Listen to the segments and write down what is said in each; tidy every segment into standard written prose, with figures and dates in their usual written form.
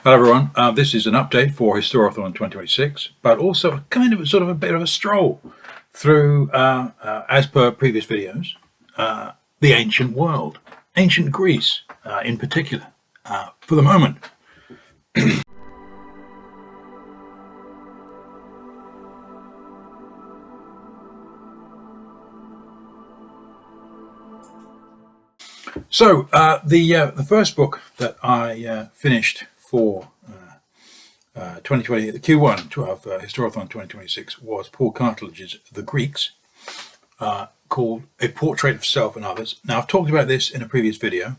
Hello everyone, this is an update for Historathon 2026, but also kind of a bit of a stroll through, as per previous videos, the ancient world, ancient Greece in particular, for the moment. So the first book that I finished for 2020, the Q1 of Historathon 2026 was Paul Cartledge's The Greeks, called A Portrait of Self and Others. Now, I've talked about this in a previous video,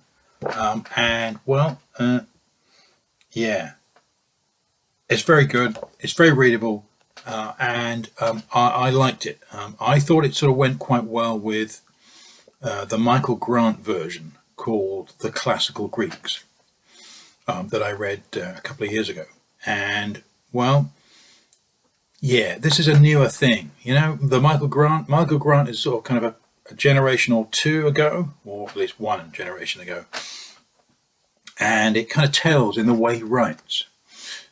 and well, yeah, it's very good, it's very readable, and I liked it. I thought it sort of went quite well with the Michael Grant version called The Classical Greeks that I read a couple of years ago. And well, yeah, this is a newer thing. You know, the Michael Grant is sort of kind of a generation or two ago, or at least one generation ago. And it kind of tells in the way he writes.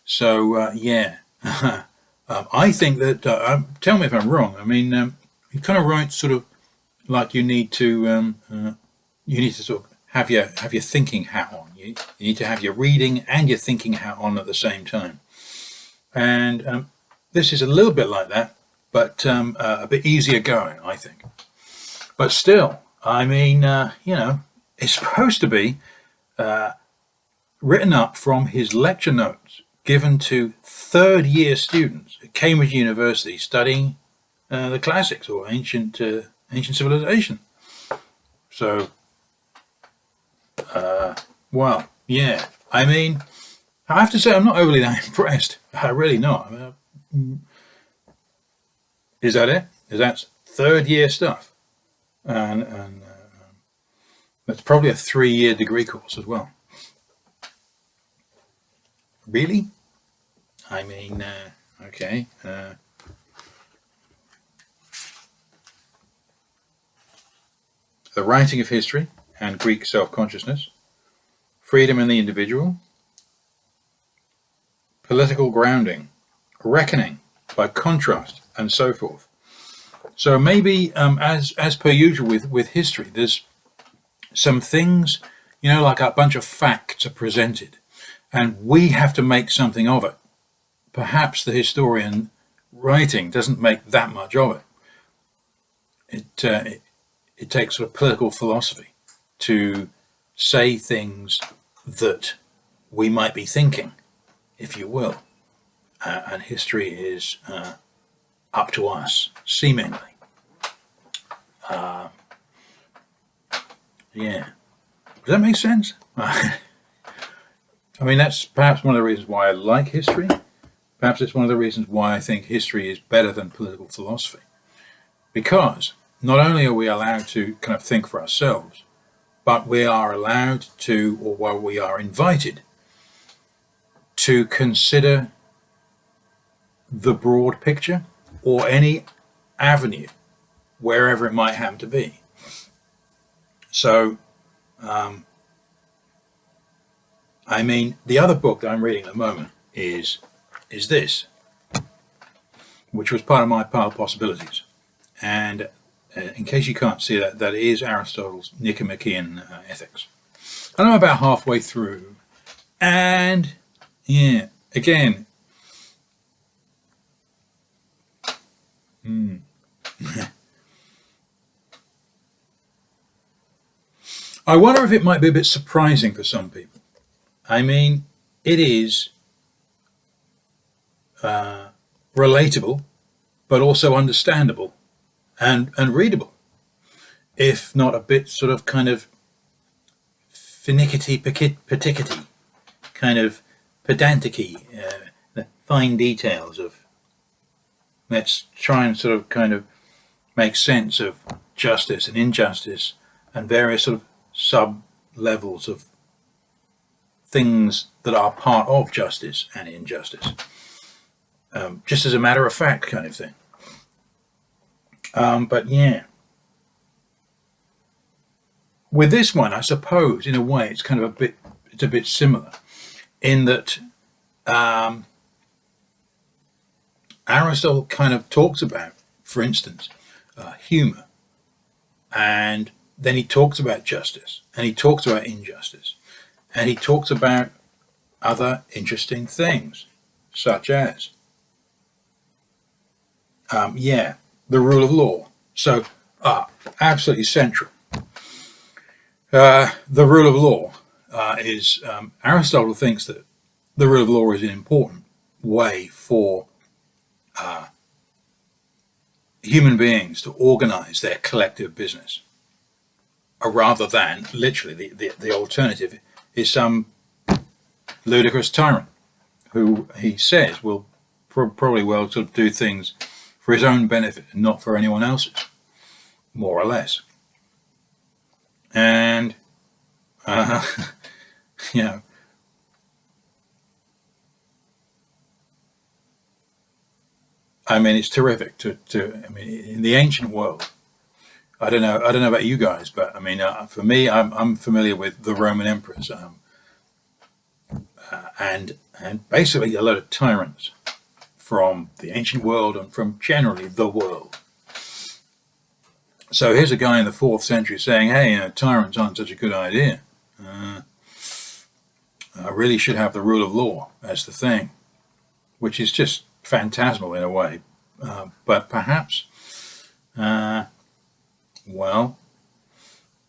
So, yeah, I think that, tell me if I'm wrong, I mean, he kind of writes sort of like you need to sort of have your thinking hat on. You need to have your reading and your thinking hat on at the same time. And this is a little bit like that, but a bit easier going, I think. But still, I mean, you know, it's supposed to be written up from his lecture notes given to third-year students at Cambridge University studying the classics or ancient civilization. So, well, yeah. I mean, I have to say I'm not overly that impressed. I really not. I mean, is that it? Is that third-year stuff? And that's probably a 3-year degree course as well. Really? I mean, okay. The writing of history and Greek self-consciousness, freedom in the individual, political grounding, reckoning by contrast, and so forth. So maybe, as per usual with history, there's some things, you know, like a bunch of facts are presented, and we have to make something of it. Perhaps the historian writing doesn't make that much of it. It takes sort of political philosophy to say things that we might be thinking, if you will. And history is up to us, seemingly. Yeah. Does that make sense? I mean, that's perhaps one of the reasons why I like history. Perhaps it's one of the reasons why I think history is better than political philosophy. Because not only are we allowed to kind of think for ourselves, but we are allowed to, or while we are invited to consider the broad picture or any avenue, wherever it might happen to be. So, I mean, the other book that I'm reading at the moment is this, which was part of my pile of possibilities. And in case you can't see that, that is Aristotle's Nicomachean Ethics. And I'm about halfway through. And yeah, again, I wonder if it might be a bit surprising for some people. I mean, it is relatable, but also understandable and readable, if not a bit sort of kind of finickety partickety, kind of pedantic-y, the fine details of let's try and sort of kind of make sense of justice and injustice and various sort of sub-levels of things that are part of justice and injustice. Just as a matter of fact kind of thing. But yeah, with this one, I suppose, in a way, it's kind of it's a bit similar in that Aristotle kind of talks about, for instance, humor, and then he talks about justice, and he talks about injustice, and he talks about other interesting things, such as, the rule of law. So, absolutely central. The rule of law is Aristotle thinks that the rule of law is an important way for human beings to organize their collective business, rather than literally the alternative is some ludicrous tyrant who he says will probably well to do things for his own benefit and not for anyone else's, more or less. And you know, I mean, it's terrific to I mean, in the ancient world. I don't know about you guys, but I mean, for me, I'm familiar with the Roman emperors, and basically a lot of tyrants from the ancient world and from generally the world. So here's a guy in the 4th century saying, "Hey, tyrants aren't such a good idea. I really should have the rule of law as the thing," which is just phantasmal in a way, but perhaps, well,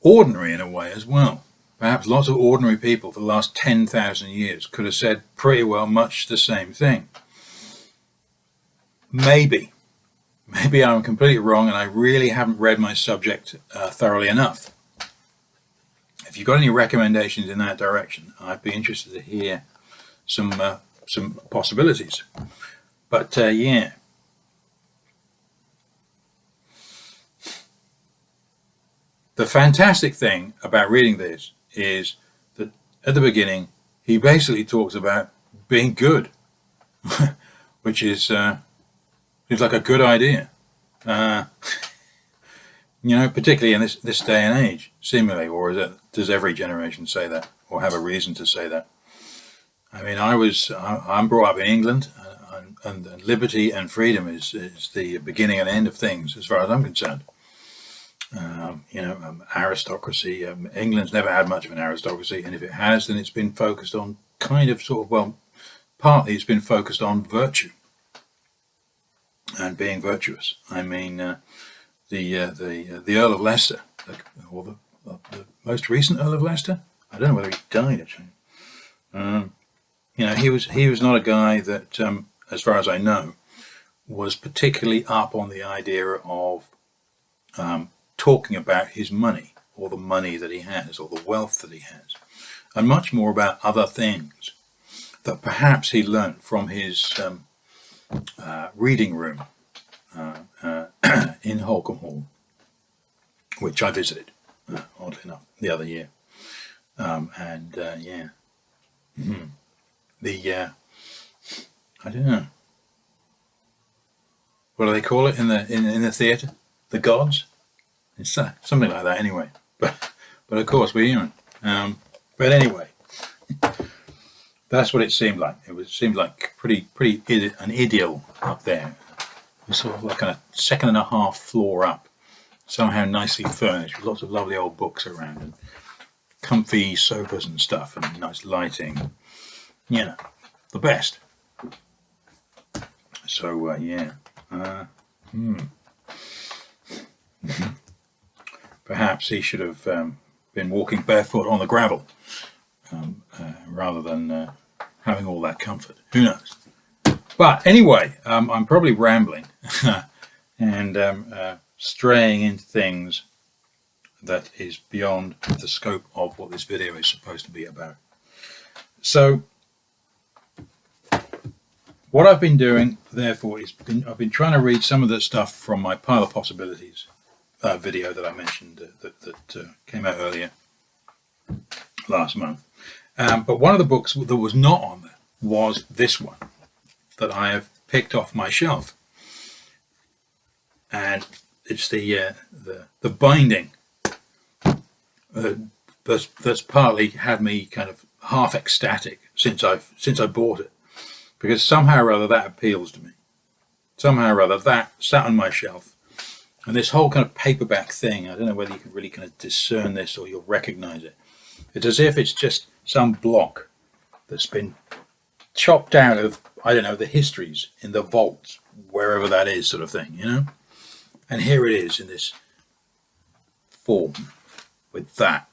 ordinary in a way as well. Perhaps lots of ordinary people for the last 10,000 years could have said pretty well much the same thing. Maybe I'm completely wrong and I really haven't read my subject thoroughly enough. If you've got any recommendations in that direction, I'd be interested to hear some possibilities. But yeah. The fantastic thing about reading this is that at the beginning, he basically talks about being good, which is seems like a good idea. Particularly in this day and age, seemingly, or does every generation say that, or have a reason to say that? I mean, I'm brought up in England, and liberty and freedom is the beginning and end of things, as far as I'm concerned. Aristocracy. England's never had much of an aristocracy, and if it has, then it's been focused on partly it's been focused on virtue and being virtuous. I mean, the Earl of Leicester, or the most recent Earl of Leicester. I don't know whether he died actually. He was not a guy that, as far as I know, was particularly up on the idea of talking about his money, or the money that he has, or the wealth that he has, and much more about other things that perhaps he learnt from his reading room in Holcombe Hall, which I visited, oddly enough, the other year. I don't know, what do they call it in the theatre? The gods? It's something like that, anyway. But of course we're human. But anyway, that's what it seemed like. It seemed like pretty an idyll up there. It was sort of like a 2.5 floor up, somehow nicely furnished with lots of lovely old books around and comfy sofas and stuff and nice lighting. The best. So yeah. Perhaps he should have been walking barefoot on the gravel rather than having all that comfort. Who knows? But anyway, I'm probably rambling and straying into things that is beyond the scope of what this video is supposed to be about. So what I've been doing, therefore, is I've been trying to read some of the stuff from my Pile of Possibilities video that I mentioned that came out earlier last month. But one of the books that was not on there was this one that I have picked off my shelf, and it's the binding that's partly had me kind of half ecstatic since I bought it. because somehow or other that appeals to me. Somehow or other that sat on my shelf. And this whole kind of paperback thing, I don't know whether you can really kind of discern this or you'll recognize it. It's as if it's just some block that's been chopped out of, I don't know, the histories in the vaults, wherever that is, sort of thing, you know? And here it is in this form with that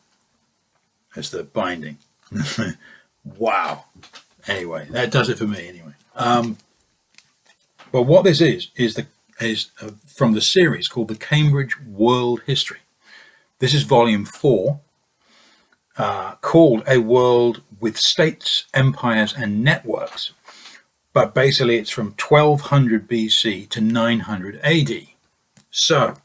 as the binding. Wow. Anyway, that does it for me anyway. But what this is from the series called the Cambridge World History. This is volume 4, called A World with States, Empires and Networks. But basically it's from 1200 BC to 900 AD. So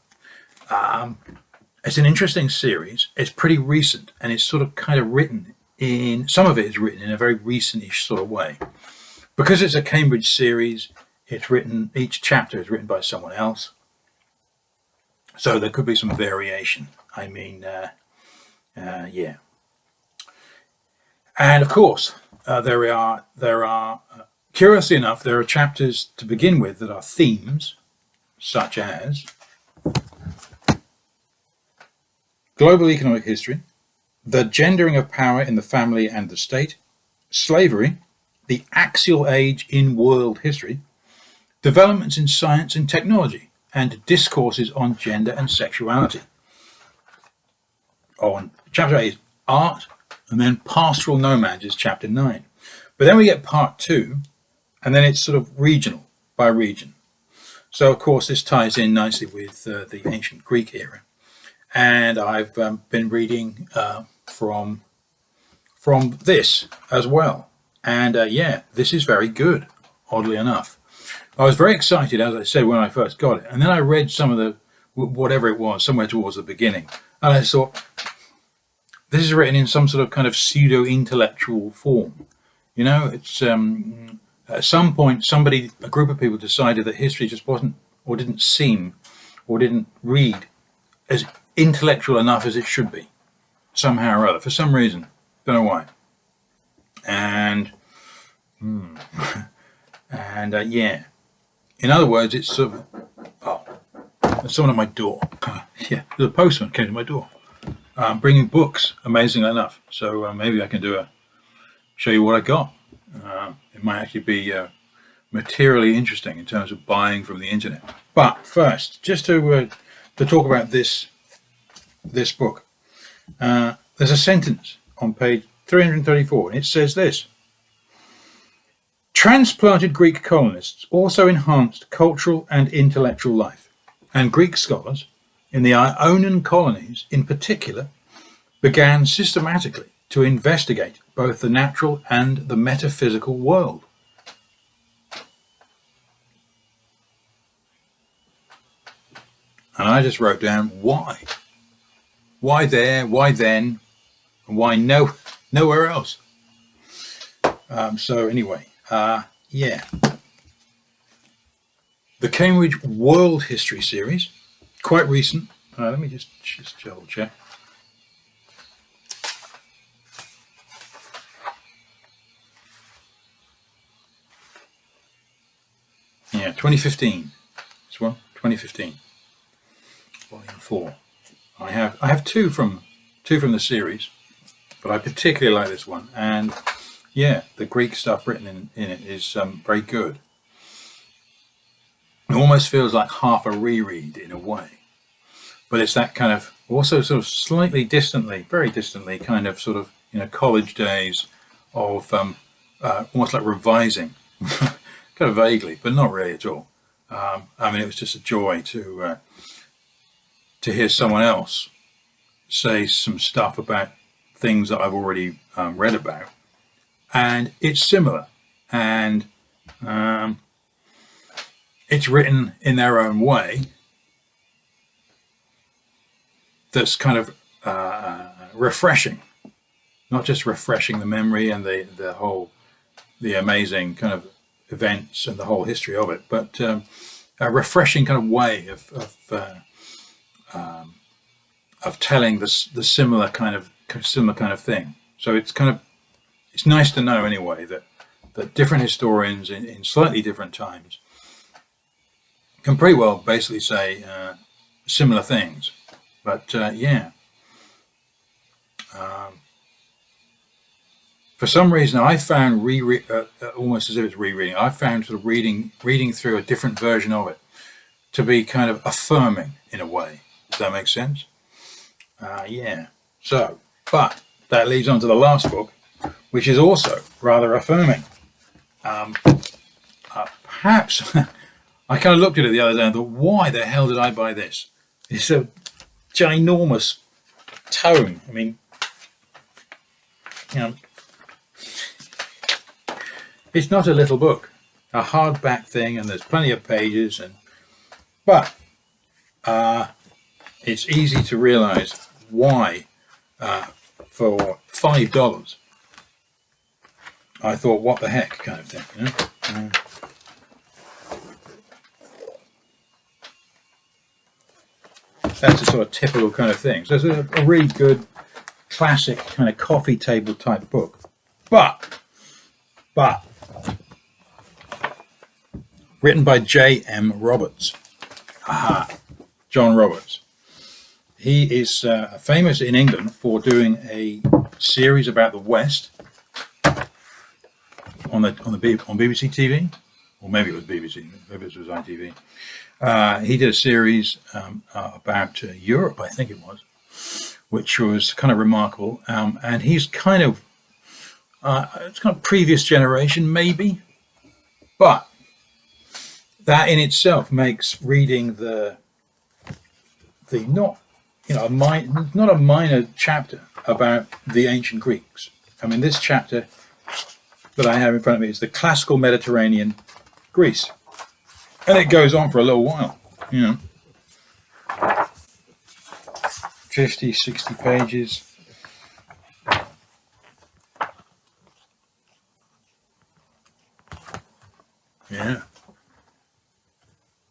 it's an interesting series. It's pretty recent, and it's sort of kind of written in, some of it is written in a very recentish sort of way. Because it's a Cambridge series, it's written, each chapter is written by someone else. So there could be some variation. I mean, yeah. And of course, there are curiously enough, there are chapters to begin with that are themes, such as global economic history, the gendering of power in the family and the state, slavery, the axial age in world history, developments in science and technology, and discourses on gender and sexuality. On chapter 8 is art, and then pastoral nomads is chapter 9. But then we get part 2, and then it's sort of regional by region. So of course this ties in nicely with the ancient Greek era. And I've been reading from this as well. And yeah, this is very good, oddly enough. I was very excited, as I said, when I first got it. And then I read some of the, whatever it was, somewhere towards the beginning. And I thought, this is written in some sort of kind of pseudo-intellectual form. You know, it's at some point, a group of people decided that history just wasn't, or didn't seem, or didn't read as intellectual enough as it should be, somehow or other, for some reason. Don't know why. And, yeah. In other words, it's sort of, oh, there's someone at my door. Yeah, the postman came to my door, bringing books, amazingly enough. So maybe I can show you what I got. It might actually be materially interesting in terms of buying from the internet. But first, just to talk about this book, there's a sentence on page 334, and it says this: transplanted Greek colonists also enhanced cultural and intellectual life, and Greek scholars in the Ionian colonies in particular began systematically to investigate both the natural and the metaphysical world. And I just wrote down why. Why there, why then, and why nowhere else. So anyway, yeah. The Cambridge World History series, quite recent. Let me just double check. Yeah, 2015. This one, 2015. Volume 4. I have two from the series, but I particularly like this one. And yeah, the Greek stuff written in it is very good. It almost feels like half a reread in a way, but it's that kind of also sort of slightly distantly, very distantly, kind of sort of, you know, college days of almost like revising, kind of vaguely, but not really at all. I mean, it was just a joy to hear someone else say some stuff about things that I've already read about, and it's similar, and it's written in their own way that's kind of refreshing, not just refreshing the memory and the amazing kind of events and the whole history of it, but a refreshing kind of way of telling the similar kind of thing. So it's nice to know anyway that that different historians in slightly different times can pretty well basically say similar things. But yeah, for some reason, I found almost as if it's rereading. I found sort of reading through a different version of it to be kind of affirming in a way. Does that make sense? Yeah. So, but that leads on to the last book, which is also rather affirming. Perhaps I kind of looked at it the other day and thought, why the hell did I buy this? It's a ginormous tome. I mean, you know, it's not a little book, a hardback thing, and there's plenty of pages, but it's easy to realize why for $5 I thought, what the heck, kind of thing, you know? That's a sort of typical kind of thing. So it's a really good classic kind of coffee table type book, but written by J.M. Roberts. John Roberts. He is famous in England for doing a series about the West on BBC TV, or maybe it was BBC, maybe it was ITV. He did a series about Europe, I think it was, which was kind of remarkable. And he's kind of it's kind of previous generation, maybe, but that in itself makes reading the not, you know, not a minor chapter about the ancient Greeks. I mean, this chapter that I have in front of me is the classical Mediterranean Greece, and it goes on for a little while, you know, 50, 60 pages. Yeah.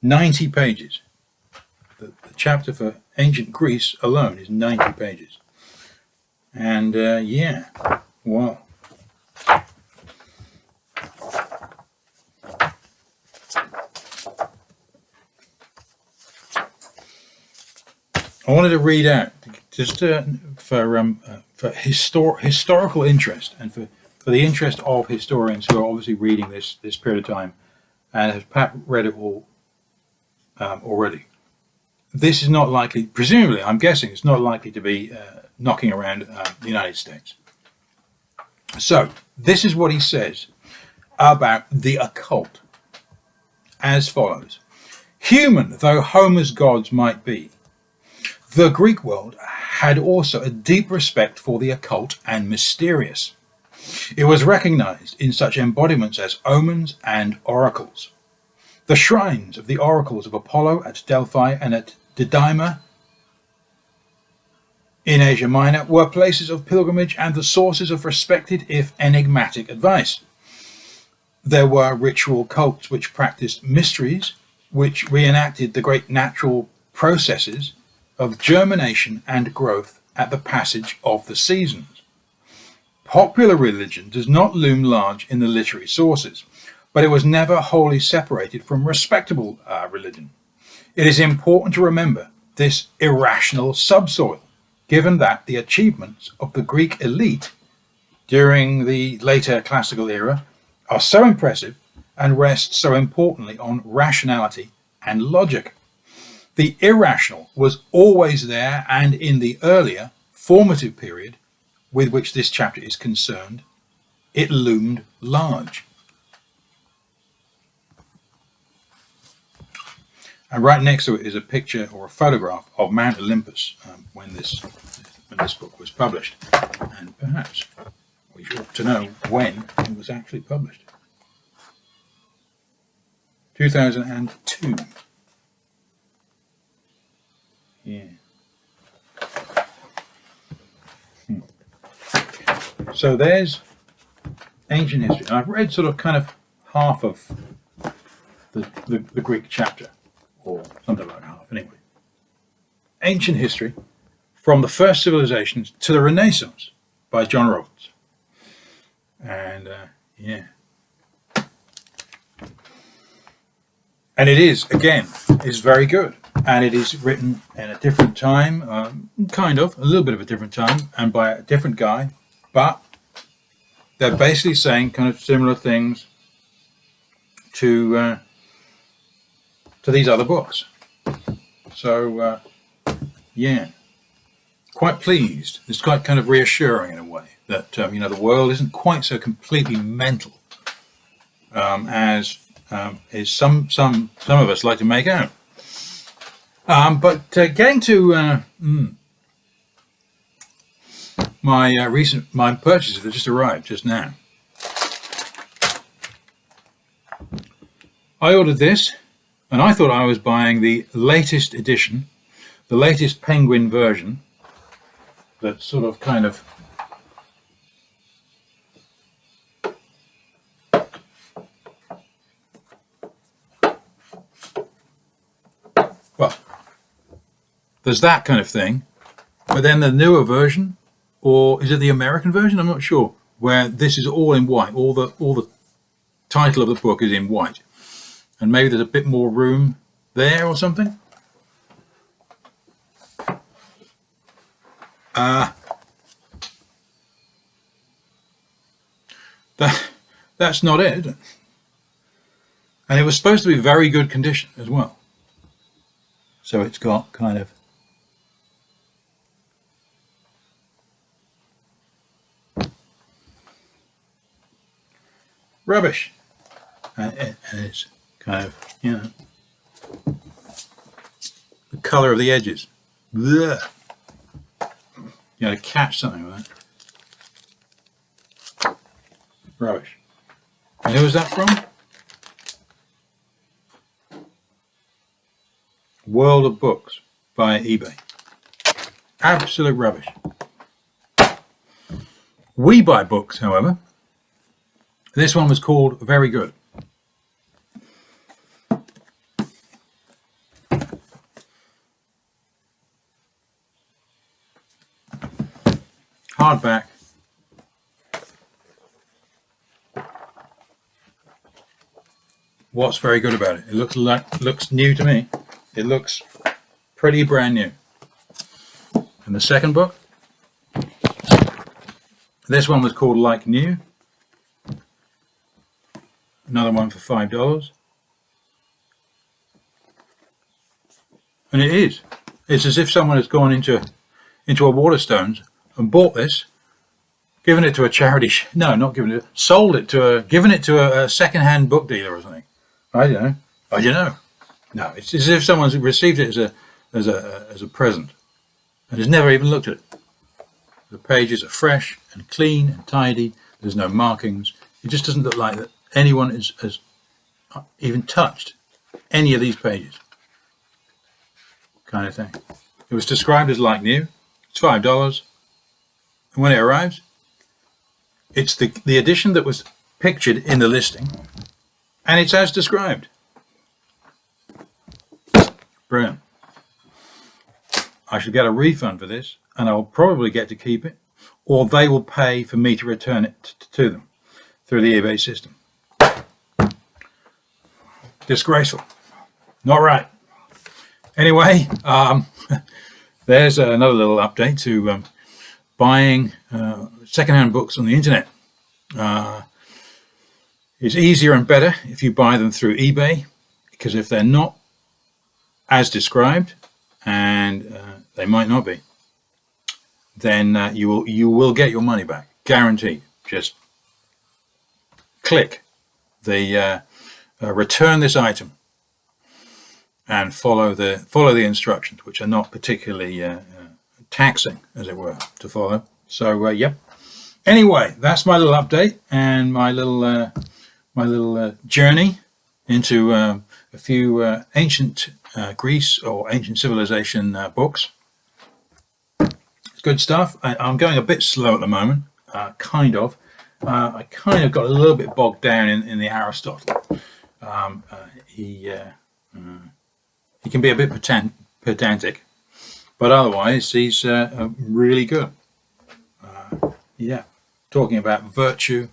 90 pages. The chapter for ancient Greece alone is 90 pages. And yeah, wow. I wanted to read out just for historical interest, and for the interest of historians who are obviously reading this period of time and have perhaps read it all already. This is not likely, presumably, I'm guessing it's not likely to be knocking around the United States. So this is what he says about the occult, as follows. Human though Homer's gods might be, the Greek world had also a deep respect for the occult and mysterious. It was recognized in such embodiments as omens and oracles. The shrines of the oracles of Apollo at Delphi and at Didyma in Asia Minor were places of pilgrimage and the sources of respected, if enigmatic, advice. There were ritual cults which practiced mysteries, which reenacted the great natural processes of germination and growth at the passage of the seasons. Popular religion does not loom large in the literary sources, but it was never wholly separated from respectable religion. It is important to remember this irrational subsoil, given that the achievements of the Greek elite during the later classical era are so impressive and rest so importantly on rationality and logic. The irrational was always there, and in the earlier, formative period with which this chapter is concerned, it loomed large. And right next to it is a picture or a photograph of Mount Olympus when this book was published. And perhaps we ought to know when it was actually published. 2002. Yeah. So there's ancient history. And I've read sort of kind of half of the Greek chapter, or something like half anyway. Ancient history from the first civilizations to the Renaissance by John Roberts. And yeah, And it is, again, is very good. And it is written in a different time, kind of, a little bit of a different time, and by a different guy. But they're basically saying kind of similar things to these other books. So, yeah, quite pleased. It's quite kind of reassuring in a way that, the world isn't quite so completely mental as is some of us like to make out. But getting to my purchases that just arrived just now. I ordered this, and I thought I was buying the latest edition, the latest Penguin version. That sort of kind of well, there's that kind of thing, but then the newer version, or is it the American version? I'm not sure. Where this is all in white, all the title of the book is in white, and maybe there's a bit more room there or something. That's not it, is it? And it was supposed to be very good condition as well. So it's got kind of rubbish, and it's kind of, the colour of the edges. Blech. You got to catch something with that. Rubbish. And who was that from? World of Books via eBay. Absolute rubbish. We buy books, however. This one was called Very Good. Hardback. What's very good about it? It looks new to me. It looks pretty brand new. And the second book, this one was called Like New. Another one for $5. And it is. It's as if someone has gone into a Waterstones and bought this, given it to a charity. No, not given it. Sold it to given it to a second-hand book dealer or something. I don't know. No, it's as if someone's received it as a present and has never even looked at it. The pages are fresh and clean and tidy. There's no markings. It just doesn't look like that anyone has even touched any of these pages. Kind of thing. It was described as like new. It's $5. And when it arrives, it's the edition that was pictured in the listing, and it's as described. Brilliant. I should get a refund for this, and I'll probably get to keep it, or they will pay for me to return it to them through the eBay system. Disgraceful. Not right. Anyway, there's another little update to buying secondhand books on the internet. It's easier and better if you buy them through eBay, because if they're not as described, and they might not be, then you will get your money back, guaranteed. Just click the return this item and follow the instructions, which are not particularly taxing, as it were, to follow. So yep. Anyway, that's my little update and my little journey into a few ancient Greece or ancient civilization books. It's good stuff. I'm going a bit slow at the moment, kind of. I kind of got a little bit bogged down in the Aristotle. He can be a bit pedantic, but otherwise he's really good. Yeah, talking about virtue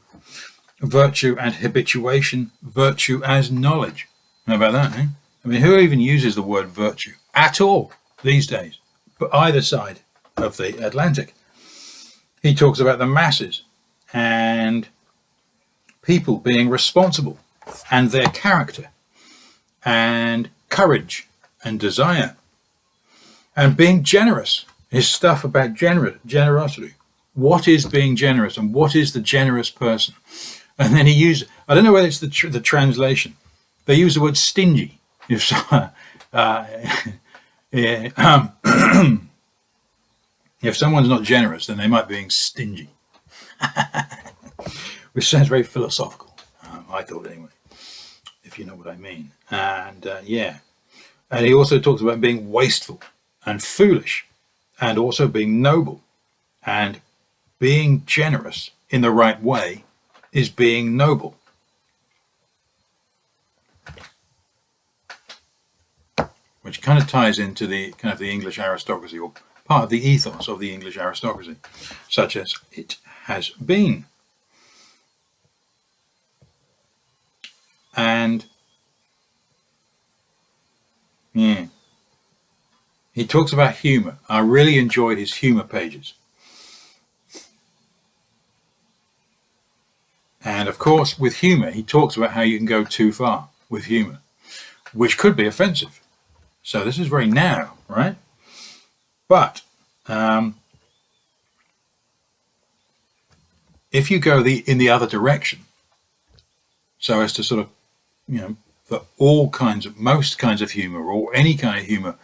and habituation, virtue as knowledge. How about that, eh? I mean, who even uses the word virtue at all these days? But either side of the Atlantic. He talks about the masses and people being responsible and their character and courage and desire and being generous. His stuff about generosity. What is being generous and what is the generous person? And then he used, I don't know whether it's the translation. They use the word stingy. If so, if someone's not generous, then they might be being stingy, which sounds very philosophical. I thought anyway, if you know what I mean. And and he also talks about being wasteful and foolish, and also being noble, and being generous in the right way is being noble. Which kind of ties into the kind of the English aristocracy, or part of the ethos of the English aristocracy, such as it has been. And yeah, he talks about humor. I really enjoyed his humor pages. And of course, with humor, he talks about how you can go too far with humor, which could be offensive. So this is very narrow, right? But if you go in the other direction, so as to sort of, that most kinds of humor, or any kind of humor,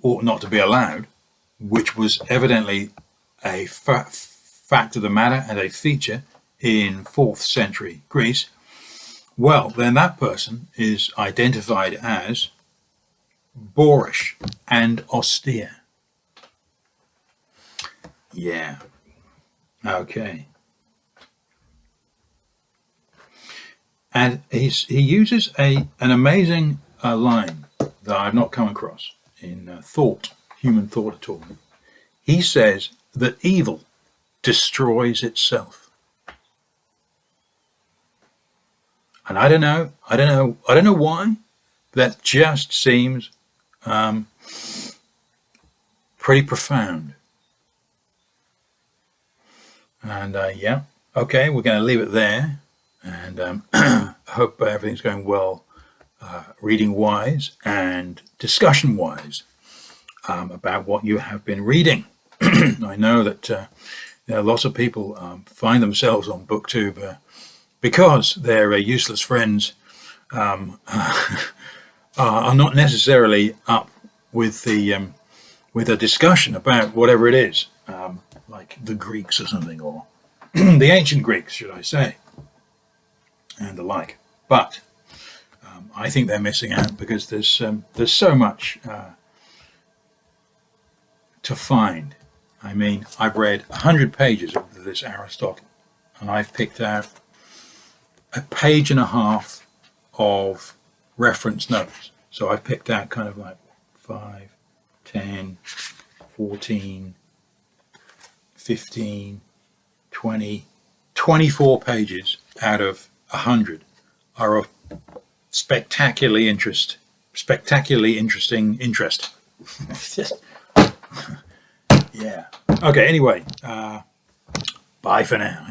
ought not to be allowed, which was evidently a fact of the matter and a feature in 4th century Greece, well, then that person is identified as boorish and austere. Yeah. Okay. And he uses an amazing line that I've not come across in human thought at all. He says that evil destroys itself. And I don't know why. That just seems pretty profound. And okay, we're going to leave it there. And I hope everything's going well, reading-wise and discussion-wise, about what you have been reading. I know that lots of people find themselves on BookTube because their useless friends are not necessarily up with a discussion about whatever it is, like the Greeks or something, or the ancient Greeks, should I say, and the like. But I think they're missing out because there's so much to find. I mean, I've read 100 pages of this Aristotle, and I've picked out a page and a half of reference notes. So I picked out kind of like 5, 10, 14, 15, 20, 24 pages out of 100 are of spectacularly interesting interest. Yeah. Okay, anyway, bye for now.